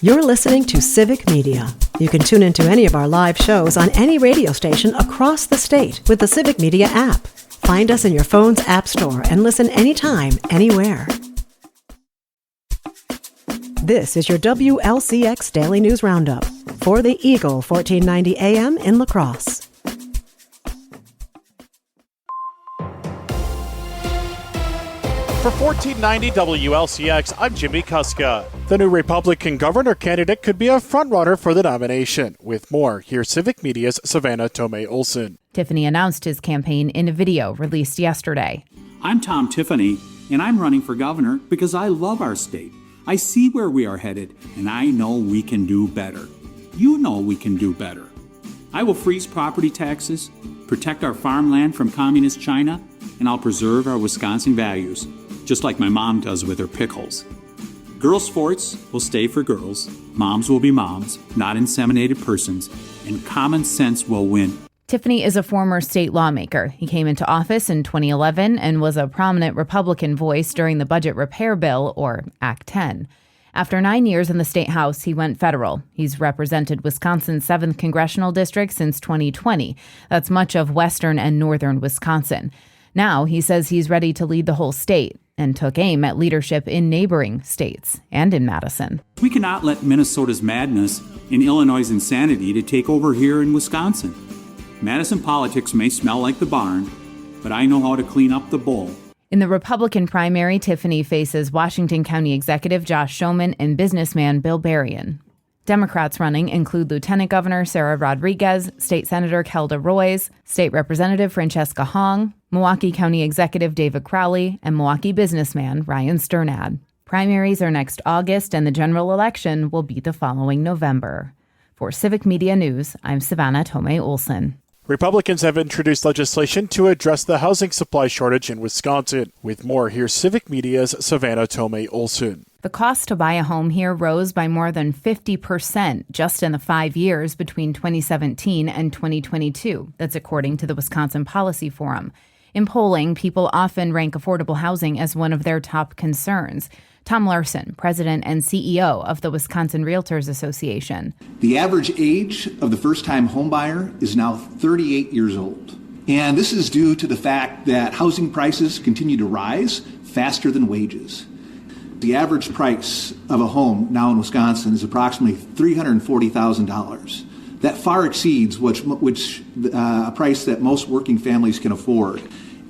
You're listening to Civic Media. You can tune into any of our live shows on any radio station across the state with the Civic Media app. Find us in your phone's app store and listen anytime, anywhere. This is your WLCX Daily News Roundup for the Eagle 1490 AM in La Crosse. For 1490 WLCX, I'm Jimmy Kuska. The new Republican governor candidate could be a frontrunner for the nomination. With more, here's Civic Media's Savannah Tomei-Olson. Tiffany announced his campaign in a video released yesterday. I'm Tom Tiffany, and I'm running for governor because I love our state. I see where we are headed, and I know we can do better. You know we can do better. I will freeze property taxes, protect our farmland from communist China, and I'll preserve our Wisconsin values, just like my mom does with her pickles. Girls' sports will stay for girls, moms will be moms, not inseminated persons, and common sense will win. Tiffany is a former state lawmaker. He came into office in 2011 and was a prominent Republican voice during the Budget Repair Bill, or Act 10. After 9 years in the state house, he went federal. He's represented Wisconsin's 7th congressional district since 2020. That's much of western and northern Wisconsin. Now he says he's ready to lead the whole state and took aim at leadership in neighboring states and in Madison. We cannot let Minnesota's madness and Illinois' insanity to take over here in Wisconsin. Madison politics may smell like the barn, but I know how to clean up the bowl. In the Republican primary, Tiffany faces Washington County Executive Josh Schoeman and businessman Bill Berrien. Democrats running include Lieutenant Governor Sarah Rodriguez, State Senator Kelda Roys, State Representative Francesca Hong, Milwaukee County Executive David Crowley, and Milwaukee businessman Ryan Sternad. Primaries are next August, and the general election will be the following November. For Civic Media News, I'm Savannah Tomei-Olson. Republicans have introduced legislation to address the housing supply shortage in Wisconsin. With more, here's Civic Media's Savannah Tomei-Olson. The cost to buy a home here rose by more than 50% just in the 5 years between 2017 and 2022. That's according to the Wisconsin Policy Forum. In polling, people often rank affordable housing as one of their top concerns. Tom Larson, president and CEO of the Wisconsin Realtors Association. The average age of the first-time homebuyer is now 38 years old. And this is due to the fact that housing prices continue to rise faster than wages. The average price of a home now in Wisconsin is approximately $340,000. That far exceeds a price that most working families can afford.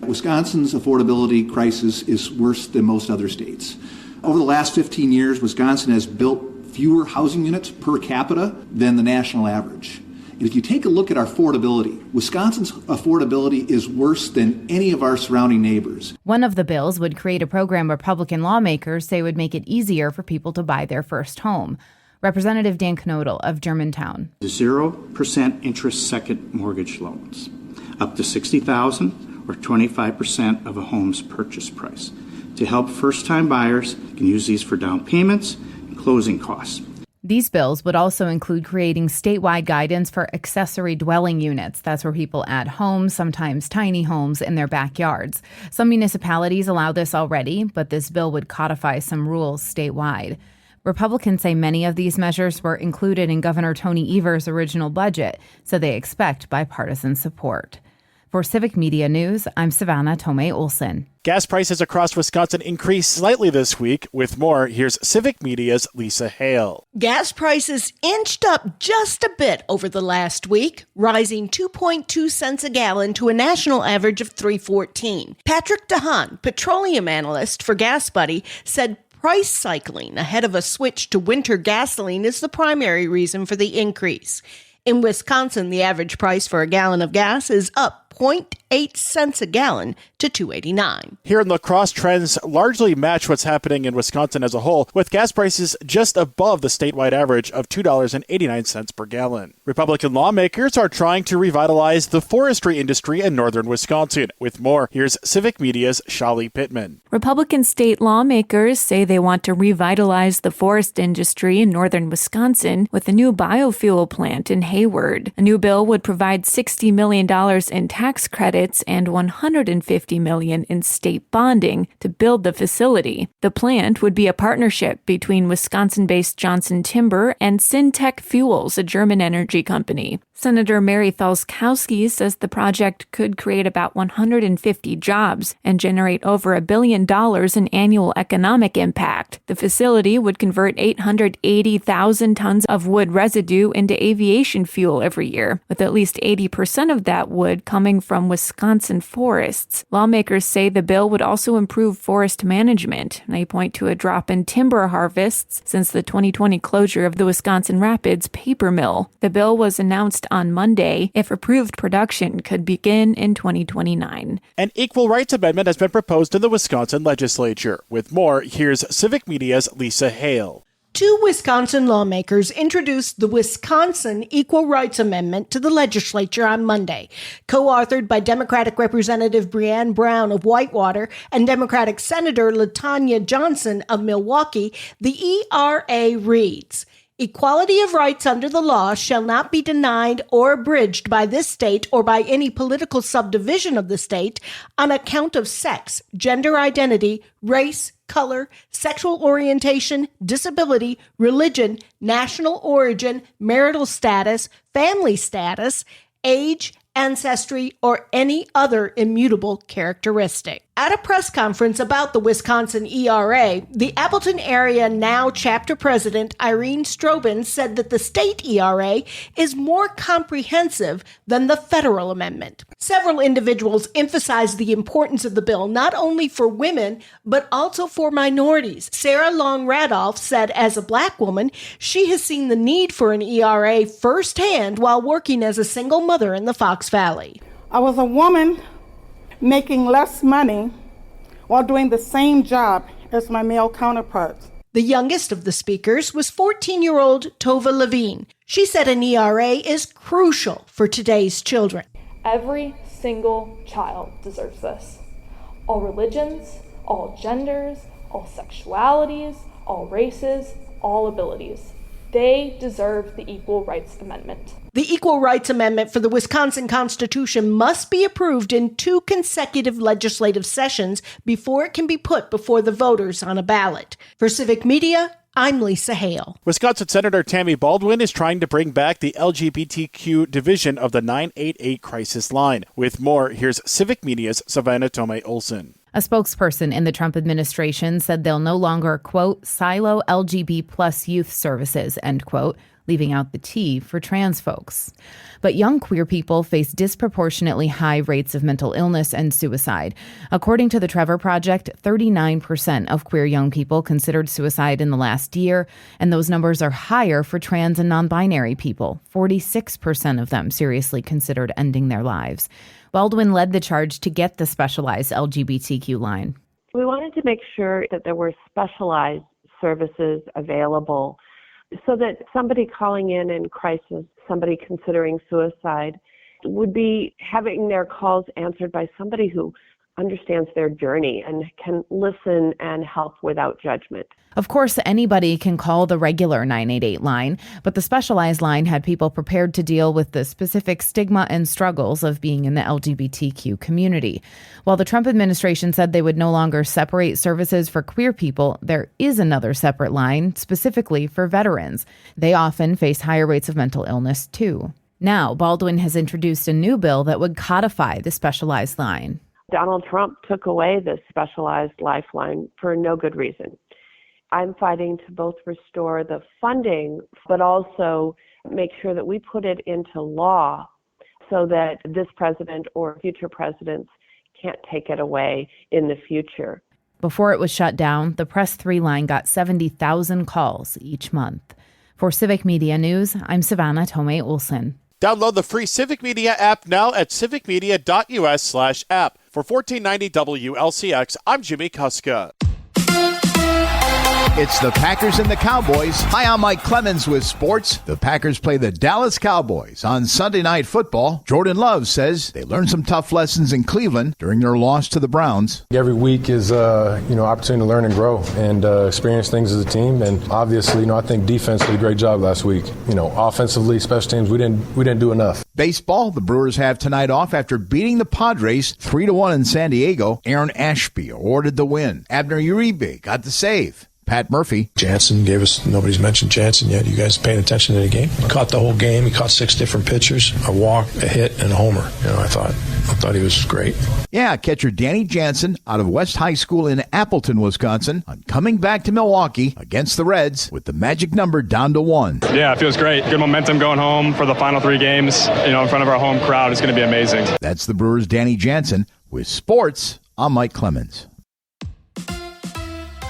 Wisconsin's affordability crisis is worse than most other states. Over the last 15 years, Wisconsin has built fewer housing units per capita than the national average. And if you take a look at our affordability, Wisconsin's affordability is worse than any of our surrounding neighbors. One of the bills would create a program Republican lawmakers say would make it easier for people to buy their first home. Representative Dan Knodel of Germantown. 0% interest second mortgage loans, up to $60,000 or 25% of a home's purchase price. To help first-time buyers can use these for down payments and closing costs. These bills would also include creating statewide guidance for accessory dwelling units. That's where people add homes, sometimes tiny homes, in their backyards. Some municipalities allow this already, but this bill would codify some rules statewide. Republicans say many of these measures were included in Governor Tony Evers' original budget, so they expect bipartisan support. For Civic Media News, I'm Savannah Tomei-Olson. Gas prices across Wisconsin increased slightly this week. With more, here's Civic Media's Lisa Hale. Gas prices inched up just a bit over the last week, rising 2.2 cents a gallon to a national average of $3.14. Patrick DeHaan, petroleum analyst for GasBuddy, said price cycling ahead of a switch to winter gasoline is the primary reason for the increase. In Wisconsin, the average price for a gallon of gas is up 0.8 cents a gallon to $2.89. Here in La Crosse, trends largely match what's happening in Wisconsin as a whole, with gas prices just above the statewide average of $2.89 per gallon. Republican lawmakers are trying to revitalize the forestry industry in northern Wisconsin. With more, here's Civic Media's Shali Pittman. Republican state lawmakers say they want to revitalize the forest industry in northern Wisconsin with a new biofuel plant in Hayward. A new bill would provide $60 million in tax tax credits and $150 million in state bonding to build the facility. The plant would be a partnership between Wisconsin-based Johnson Timber and Syntec Fuels, a German energy company. Senator Mary Thalskowski says the project could create about 150 jobs and generate over $1 billion in annual economic impact. The facility would convert 880,000 tons of wood residue into aviation fuel every year, with at least 80% of that wood coming from Wisconsin forests. Lawmakers say the bill would also improve forest management. They point to a drop in timber harvests since the 2020 closure of the Wisconsin Rapids paper mill. The bill was announced on Monday. If approved, production could begin in 2029. An equal rights amendment has been proposed in the Wisconsin legislature. With more, here's Civic Media's Lisa Hale. Two Wisconsin lawmakers introduced the Wisconsin Equal Rights Amendment to the legislature on Monday. Co-authored by Democratic Representative Breanne Brown of Whitewater and Democratic Senator LaTanya Johnson of Milwaukee, the ERA reads, "Equality of rights under the law shall not be denied or abridged by this state or by any political subdivision of the state on account of sex, gender identity, race, color, sexual orientation, disability, religion, national origin, marital status, family status, age, ancestry, or any other immutable characteristic." At a press conference about the Wisconsin ERA, the Appleton Area Now chapter president Irene Strobin said that the state ERA is more comprehensive than the federal amendment. Several individuals emphasized the importance of the bill not only for women, but also for minorities. Sarah Long Radolph said as a Black woman, she has seen the need for an ERA firsthand while working as a single mother in the Fox Valley. I was a woman making less money while doing the same job as my male counterparts. The youngest of the speakers was 14-year-old Tova Levine. She said an ERA is crucial for today's children. Every single child deserves this. All religions, all genders, all sexualities, all races, all abilities. They deserve the Equal Rights Amendment. The Equal Rights Amendment for the Wisconsin Constitution must be approved in 2 consecutive legislative sessions before it can be put before the voters on a ballot. For Civic Media, I'm Lisa Hale. Wisconsin Senator Tammy Baldwin is trying to bring back the LGBTQ division of the 988 crisis line. With more, here's Civic Media's Savannah Tomei-Olson. A spokesperson in the Trump administration said they'll no longer, quote, silo LGB plus youth services, end quote, leaving out the T for trans folks. But young queer people face disproportionately high rates of mental illness and suicide. According to the Trevor Project, 39% of queer young people considered suicide in the last year, and those numbers are higher for trans and non-binary people. 46% of them seriously considered ending their lives. Baldwin led the charge to get the specialized LGBTQ line. We wanted to make sure that there were specialized services available so that somebody calling in crisis, somebody considering suicide, would be having their calls answered by somebody who understands their journey and can listen and help without judgment. Of course, anybody can call the regular 988 line, but the specialized line had people prepared to deal with the specific stigma and struggles of being in the LGBTQ community. While the Trump administration said they would no longer separate services for queer people, there is another separate line specifically for veterans. They often face higher rates of mental illness, too. Now, Baldwin has introduced a new bill that would codify the specialized line. Donald Trump took away this specialized lifeline for no good reason. I'm fighting to both restore the funding, but also make sure that we put it into law so that this president or future presidents can't take it away in the future. Before it was shut down, the Press 3 line got 70,000 calls each month. For Civic Media News, I'm Savannah Tomei-Olson. Download the free Civic Media app now at civicmedia.us/app. For $14.90 WLCX, I'm Jimmy Kuska. It's the Packers and the Cowboys. Hi, I'm Mike Clemens with sports. The Packers play the Dallas Cowboys on Sunday Night Football. Jordan Love says they learned some tough lessons in Cleveland during their loss to the Browns. Every week is opportunity to learn and grow and experience things as a team. And obviously, I think defense did a great job last week. Offensively, special teams, we didn't do enough. Baseball, the Brewers have tonight off after beating the Padres 3-1 in San Diego. Aaron Ashby awarded the win. Abner Uribe got the save. Pat Murphy. Jansen gave us, nobody's mentioned Jansen yet. You guys paying attention to the game? He caught the whole game. He caught 6 different pitchers, a walk, a hit, and a homer. I thought he was great. Yeah, catcher Danny Jansen out of West High School in Appleton, Wisconsin, on coming back to Milwaukee against the Reds with the magic number down to 1. Yeah, it feels great. Good momentum going home for the final 3 games. In front of our home crowd, it's going to be amazing. That's the Brewers' Danny Jansen. With sports, I'm Mike Clemens.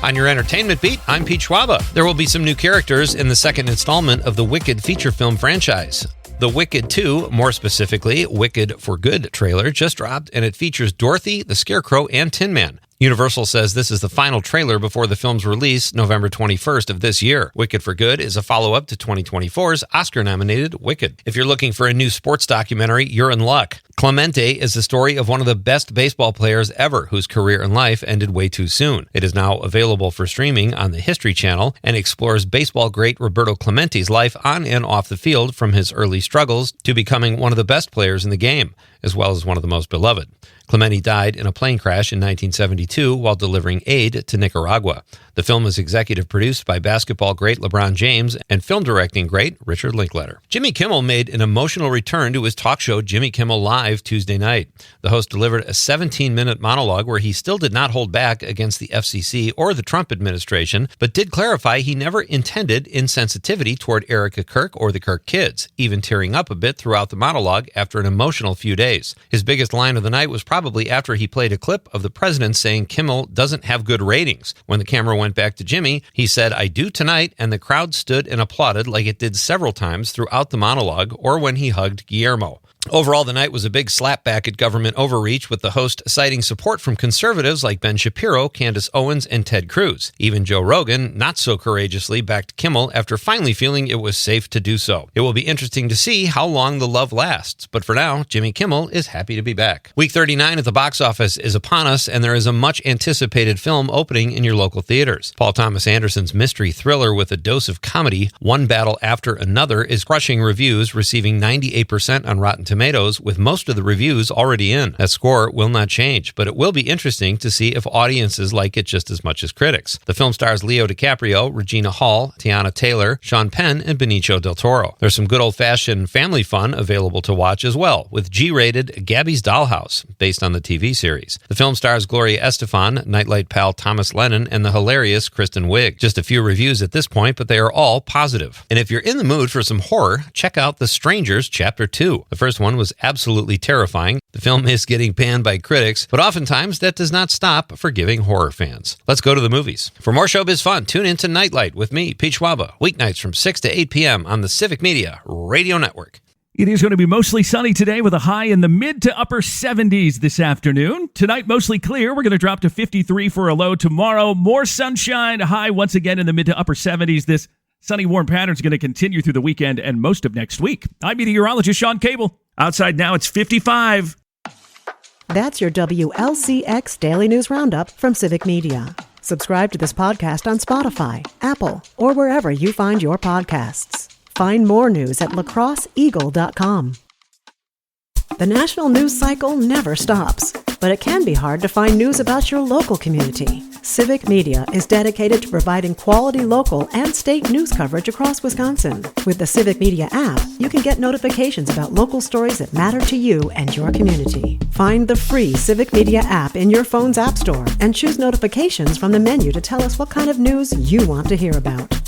On your entertainment beat, I'm Pete Schwaba. There will be some new characters in the second installment of the Wicked feature film franchise. The Wicked 2, more specifically, Wicked for Good trailer just dropped, and it features Dorothy, the Scarecrow, and Tin Man. Universal says this is the final trailer before the film's release November 21st of this year. Wicked for Good is a follow-up to 2024's Oscar-nominated Wicked. If you're looking for a new sports documentary, you're in luck. Clemente is the story of one of the best baseball players ever whose career in life ended way too soon. It is now available for streaming on the History Channel and explores baseball great Roberto Clemente's life on and off the field from his early struggles to becoming one of the best players in the game, as well as one of the most beloved. Clemente died in a plane crash in 1972 while delivering aid to Nicaragua. The film is executive produced by basketball great LeBron James and film directing great Richard Linklater. Jimmy Kimmel made an emotional return to his talk show Jimmy Kimmel Live Tuesday night. The host delivered a 17-minute monologue where he still did not hold back against the FCC or the Trump administration, but did clarify he never intended insensitivity toward Erica Kirk or the Kirk kids, even tearing up a bit throughout the monologue after an emotional few days. His biggest line of the night was probably after he played a clip of the president saying Kimmel doesn't have good ratings. When the camera went back to Jimmy, he said, "I do tonight," and the crowd stood and applauded like it did several times throughout the monologue or when he hugged Guillermo. Overall, the night was a big slapback at government overreach, with the host citing support from conservatives like Ben Shapiro, Candace Owens, and Ted Cruz. Even Joe Rogan, not so courageously, backed Kimmel after finally feeling it was safe to do so. It will be interesting to see how long the love lasts, but for now, Jimmy Kimmel is happy to be back. Week 39 at the box office is upon us, and there is a much-anticipated film opening in your local theaters. Paul Thomas Anderson's mystery thriller with a dose of comedy, One Battle After Another, is crushing reviews, receiving 98% on Rotten Tomatoes, with most of the reviews already in. That score will not change, but it will be interesting to see if audiences like it just as much as critics. The film stars Leo DiCaprio, Regina Hall, Tiana Taylor, Sean Penn, and Benicio del Toro. There's some good old-fashioned family fun available to watch as well, with G-rated Gabby's Dollhouse, based on the TV series. The film stars Gloria Estefan, Nightlight pal Thomas Lennon, and the hilarious Kristen Wiig. Just a few reviews at this point, but they are all positive. And if you're in the mood for some horror, check out The Strangers Chapter 2. The first one was absolutely terrifying. The film is getting banned by critics, but oftentimes that does not stop forgiving horror fans. Let's go to the movies. For more showbiz fun, tune in to Nightlight with me, Pete Schwaba, weeknights from 6 to 8 p.m. on the Civic Media Radio Network. It is going to be mostly sunny today with a high in the mid to upper 70s this afternoon. Tonight, mostly clear. We're going to drop to 53 for a low tomorrow. More sunshine, a high once again in the mid to upper 70s. This sunny, warm pattern is going to continue through the weekend and most of next week. I'm meteorologist Sean Cable. Outside now, it's 55. That's your WLCX Daily News Roundup from Civic Media. Subscribe to this podcast on Spotify, Apple, or wherever you find your podcasts. Find more news at lacrosseeagle.com. The national news cycle never stops, but it can be hard to find news about your local community. Civic Media is dedicated to providing quality local and state news coverage across Wisconsin. With the Civic Media app, you can get notifications about local stories that matter to you and your community. Find the free Civic Media app in your phone's app store and choose notifications from the menu to tell us what kind of news you want to hear about.